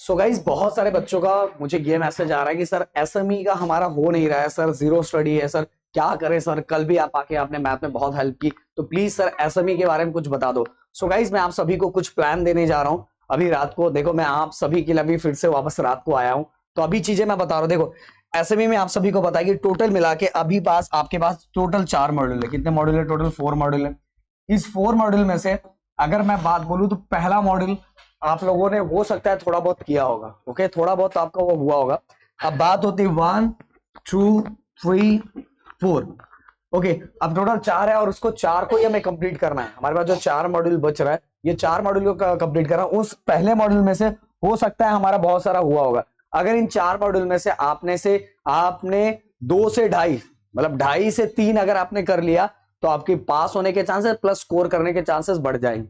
So guys बहुत सारे बच्चों का मुझे ये मैसेज आ रहा है कि सर एसएमई का हमारा हो नहीं रहा है सर, जीरो स्टडी है सर, क्या करें सर। कल भी आप आके आपने मैथ में बहुत हेल्प की, तो प्लीज सर एसएमई के बारे में कुछ बता दो। सो गाइज मैं आप सभी को कुछ प्लान देने जा रहा हूँ अभी रात को। देखो मैं आप सभी के लिए अभी फिर से वापस रात को आया हूँ, तो अभी चीजें मैं बता रहा हूँ। देखो एसएमई में आप सभी को बताया कि टोटल मिला के अभी पास आपके पास टोटल 4 मॉड्यूल है। कितने मॉड्यूल है? टोटल 4 मॉड्यूल है। इस 4 मॉड्यूल में से अगर मैं बात बोलूं तो पहला मॉड्यूल आप लोगों ने हो सकता है थोड़ा बहुत किया होगा, ओके, थोड़ा बहुत आपका वो हुआ होगा। अब बात होती है 1 2 3 4, ओके। अब टोटल 4 है और उसको 4 को ही हमें कंप्लीट करना है। हमारे पास जो 4 मॉड्यूल बच रहा है, ये 4 मॉड्यूल को कंप्लीट करना है। उस पहले मॉड्यूल में से हो सकता है हमारा बहुत सारा हुआ होगा। अगर इन 4 मॉड्यूल में से आपने 2 से 2.5 मतलब 2.5 से 3 अगर आपने कर लिया तो आपके पास होने के चांसेस प्लस स्कोर करने के चांसेस बढ़ जाएंगे।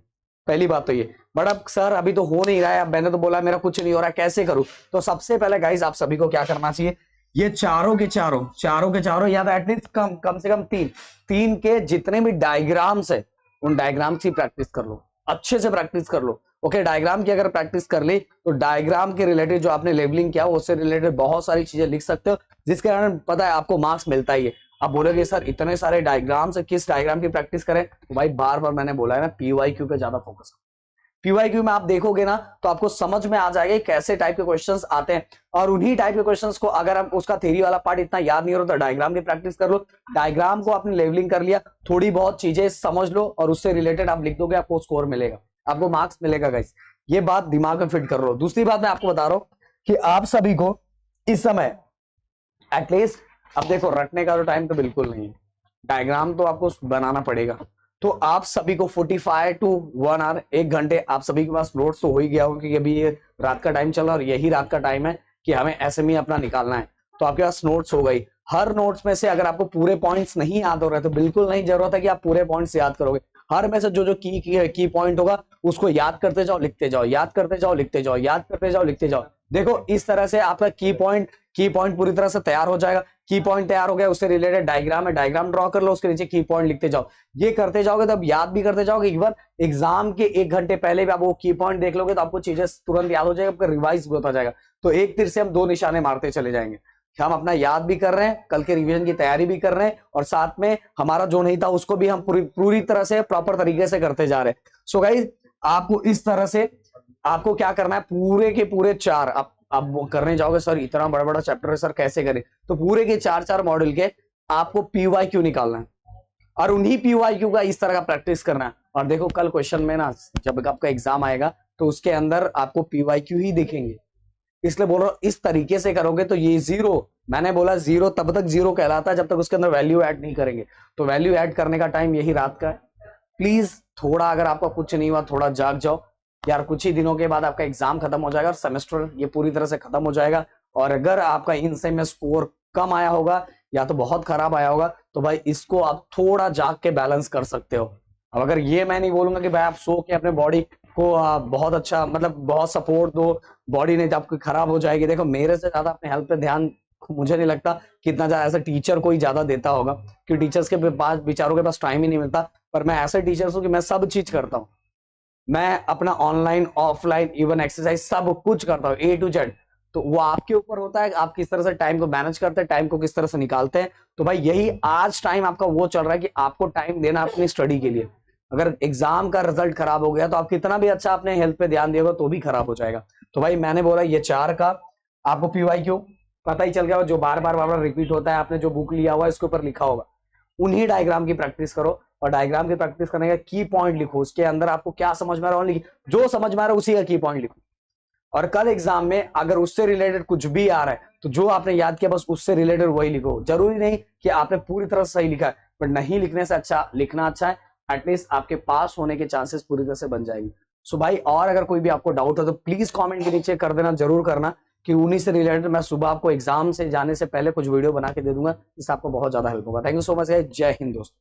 पहली बात तो ये। बट अब सर अभी तो हो नहीं रहा है, अब मैंने तो बोला मेरा कुछ नहीं हो रहा है, कैसे करूं? तो सबसे पहले गाइस आप सभी को क्या करना चाहिए, ये चारों के चारों या तो एटलीस्ट कम से कम तीन के जितने भी डायग्राम्स है उन डायग्राम्स की प्रैक्टिस कर लो, अच्छे से प्रैक्टिस कर लो। ओके, डायग्राम की अगर प्रैक्टिस कर ली तो डायग्राम के रिलेटेड जो आपने लेबलिंग किया उससे रिलेटेड बहुत सारी चीजें लिख सकते हो, जिसके कारण पता है आपको मार्क्स मिलता ही है। आप बोलोगे सर इतने सारे डायग्राम्स है, किस डायग्राम की प्रैक्टिस करें? तो भाई बार बार मैंने बोला है ना, पीवाईक्यू पे ज्यादा फोकस। पीवाईक्यू में आप देखोगे ना तो आपको समझ में आ जाएगा कैसे टाइप के क्वेश्चंस आते हैं, और उन्हीं टाइप के क्वेश्चंस को अगर हम उसका थ्योरी वाला पार्ट इतना याद नहीं हो रहा तो डायग्राम की प्रैक्टिस कर लो। डायग्राम को आपने लेवलिंग कर लिया, थोड़ी बहुत चीजें समझ लो और उससे रिलेटेड आप लिख दोगे, आपको स्कोर मिलेगा, आपको मार्क्स मिलेगा गाइस। ये बात दिमाग में फिट कर लो। दूसरी बात मैं आपको बता रहा हूं कि आप सभी को इस समय एटलीस्ट, अब देखो रटने का तो टाइम तो बिल्कुल नहीं है, डायग्राम तो आपको बनाना पड़ेगा। तो आप सभी को 45 टू 1 आवर, 1 घंटे आप सभी के पास नोट्स तो हो ही गया होगा, क्योंकि अभी ये रात का टाइम चल रहा है और यही रात का टाइम है कि हमें एसएमई अपना निकालना है। तो आपके पास नोट्स हो गई। हर नोट्स में से अगर आपको पूरे पॉइंट्स नहीं याद हो रहे तो बिल्कुल नहीं जरूरत है कि आप पूरे पॉइंट्स याद करोगे। हर में से जो जो की पॉइंट होगा उसको याद करते जाओ, लिखते जाओ, याद करते जाओ, लिखते जाओ, याद करते जाओ, लिखते जाओ। देखो इस तरह से आपका की पॉइंट पूरी तरह से तैयार हो जाएगा। की पॉइंट तैयार हो गया, उससे रिलेटेड डायग्राम है, डायग्राम ड्रॉ कर लो, उसके नीचे की पॉइंट लिखते जाओ। ये करते जाओगे तो अब याद भी करते जाओगे। इवन एग्जाम के 1 घंटे पहले भी आप वो की पॉइंट देख लोगे तो आपको चीजें तुरंत याद हो जाएगा, आपका रिवाइज भी होता जाएगा। तो एक तीर से हम 2 निशाने मारते चले जाएंगे। हम अपना याद भी कर रहे हैं, कल के रिवीजन की तैयारी भी कर रहे हैं, और साथ में हमारा जो नहीं था उसको भी हम पूरी तरह से प्रॉपर तरीके से करते जा रहे हैं। सो गाइस आपको इस तरह से आपको क्या करना है, पूरे के पूरे 4 आप वो करने जाओगे। सर इतना बड़ा बड़ा चैप्टर है सर, कैसे करें? तो पूरे के 4 मॉड्यूल के आपको पीवाईक्यू निकालना है और उन्हीं पीवाईक्यू का इस तरह का प्रैक्टिस करना है। और देखो कल क्वेश्चन में ना, जब आपका एग्जाम आएगा तो उसके अंदर आपको पीवाईक्यू ही दिखेंगे, इसलिए बोल रहा हूं इस तरीके से करोगे तो ये जीरो, मैंने बोला जीरो तब तक जीरो कहलाता है जब तक उसके अंदर वैल्यू ऐड नहीं करेंगे। तो वैल्यू ऐड करने का टाइम यही रात का है। प्लीज थोड़ा, अगर आपका कुछ नहीं हुआ थोड़ा जाग जाओ यार। कुछ ही दिनों के बाद आपका एग्जाम खत्म हो जाएगा और सेमेस्टर ये पूरी तरह से खत्म हो जाएगा। और अगर आपका इन से में स्कोर कम आया होगा या तो बहुत खराब आया होगा तो भाई इसको आप थोड़ा जाग के बैलेंस कर सकते हो। अब अगर ये मैं नहीं बोलूंगा कि भाई आप सो के अपने बॉडी को बहुत अच्छा मतलब बहुत सपोर्ट दो, बॉडी नहीं तो आपकी खराब हो जाएगी। देखो मेरे से ज्यादा अपने हेल्थ पे ध्यान मुझे नहीं लगता कितना ज्यादा ऐसा टीचर कोई ज्यादा देता होगा, क्योंकि टीचर्स के पास बेचारों के पास टाइम ही नहीं मिलता। पर मैं ऐसे टीचर्स हूँ कि मैं सब चीज करता हूँ, मैं अपना ऑनलाइन ऑफलाइन इवन एक्सरसाइज सब कुछ करता हूँ ए टू जेड। तो वो आपके ऊपर होता है आप किस तरह से टाइम को मैनेज करते हैं, टाइम को किस तरह से निकालते हैं। तो भाई यही आज टाइम आपका वो चल रहा है कि आपको टाइम देना अपनी स्टडी के लिए। अगर एग्जाम का रिजल्ट खराब हो गया तो आप कितना भी अच्छा अपने हेल्थ पे ध्यान दिएगा तो भी खराब हो जाएगा। तो भाई मैंने बोला ये 4 का आपको पीवाईक्यू पता ही चल गया, जो बार बार रिपीट होता है, आपने जो बुक लिया हुआ है इसके ऊपर लिखा होगा, उन्हीं डायग्राम की प्रैक्टिस करो। और डायग्राम की प्रैक्टिस करने का की पॉइंट लिखो, उसके अंदर आपको क्या समझ में आ रहा है जो समझ में आ रहा है उसी का की पॉइंट लिखो। और कल एग्जाम में अगर उससे रिलेटेड कुछ भी आ रहा है तो जो आपने याद किया बस उससे रिलेटेड वही लिखो। जरूरी नहीं कि आपने पूरी तरह से सही लिखा है, पर नहीं लिखने से अच्छा लिखना अच्छा है, एटलीस्ट आपके पास होने के चांसेस पूरी तरह से बन जाएगी। सो भाई और अगर कोई भी आपको डाउट हो तो प्लीज कमेंट के नीचे कर देना, जरूर करना, कि उन्हीं से रिलेटेड मैं सुबह आपको एग्जाम से जाने से पहले कुछ वीडियो बना के दे दूंगा, जिससे आपको बहुत ज्यादा हेल्प होगा। थैंक यू सो मच, जय हिंद दोस्तों।